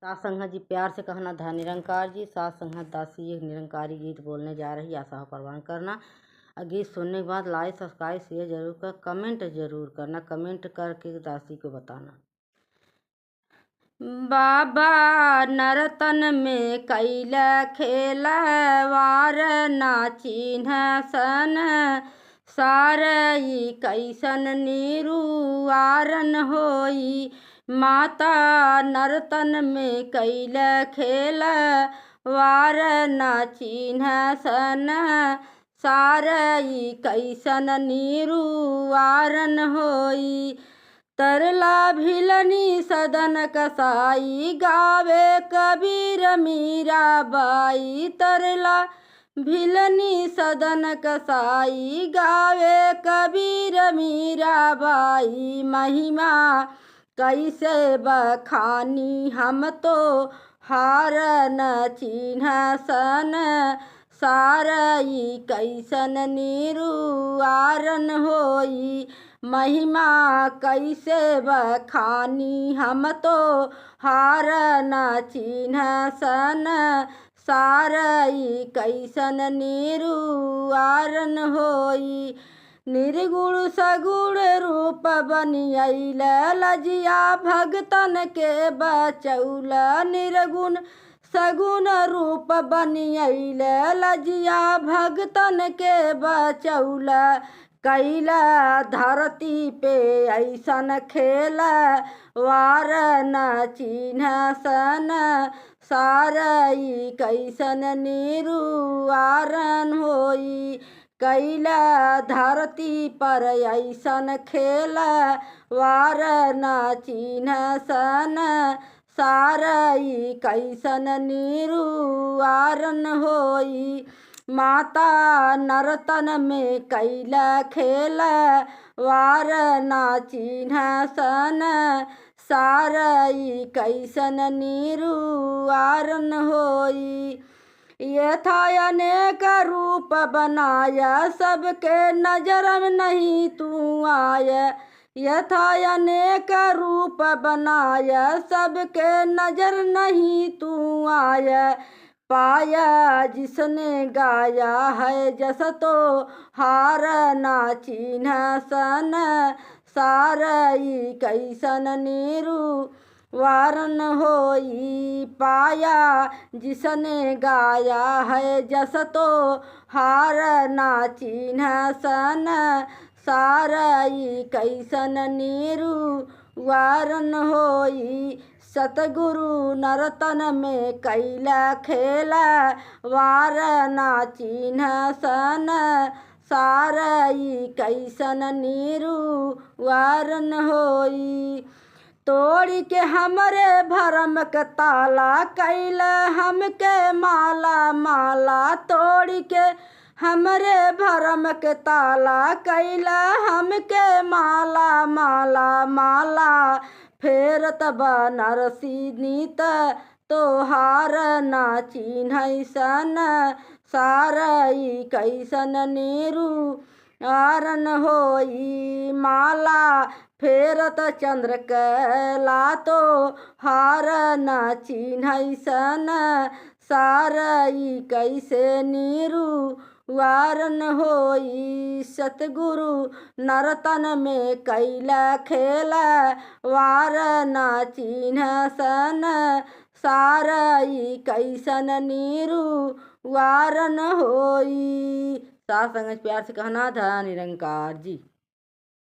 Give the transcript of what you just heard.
सात संगत जी प्यार से कहना था निरंकार जी। सात संगत दासी एक निरंकारी गीत बोलने जा रही, आशा हो परवान करना। गीत सुनने के बाद लाइक सब्सक्राइब शेयर जरूर कर, कमेंट जरूर करना, कमेंट करके दासी को बताना। बाबा नर्तन में कैल खेल वार नाचिन सन सारई कैसन निरुआरन होई। माता नर्तन में कैल खेल वार नाचिन सन सारई कैसन निरुआरन होई। तरला भिलनी सदन कसाई गावे कबीर मीरा बाई। तरला भिलनी सदन कसाई गावे कबीर मीरा बाई। महिमा कैसे बखानी हम तो हार न चिन्ह सन सारई कैसन निरुआरन होई। महिमा कैसे बखानी हम तो हार न चिन्ह सन सारई कैसन निरुआरन होई। निर्गुण सगुण रूप बनियल लजिया भगतन के बचौल। निर्गुण सगुण रूप बनियल लजिया भगतन के बचौल। कैला धरती पे ऐसन खेल वार न चिन्ह सन सारई कैसन निरुआरन होई। कैला धरती पर ऐसन खेल वार न चिन्ह सन सारई कैसन निरुआरन होई। माता नर्तन में कैल खेल वार नाचिन सन सारई कैसन निरुआरन होई। यथा अनेक रूप बनाय सबके नजर में नहीं तू आय। यथा अनेक रूप बनाय सबके नजर नहीं तू आय। पाया जिसने गाया है जस तो हार ना चिन्ह सन सारई कैसन निरुआरन होई। पाया जिसने गाया है जस तो हार ना चिन्ह सन सारई कैसन निरुआरन होई। सतगुरु नर्तन में कैल खेल वार नाचिन सन सारई कैसन निरुआरन होई। तोड़ के हमरे भरम के ताला कैल हमके माला माला। तोड़ के हमरे भरम के ताला कैल हमके माला माला माला। फेरत बनारसी नीत तोहार ना चिन्ह सन सारई कैसन निरुआरन होई। माला फेरत चंद्रकला तो हार ना चिन्ह सन सारई कैसे निरुआरन होई। सतगुरु नर्तन में कैल खेल वार ना चिन्ह सन सारई कैसन निरुआरन होई। साथ संगत प्यार से कहना था निरंकार जी।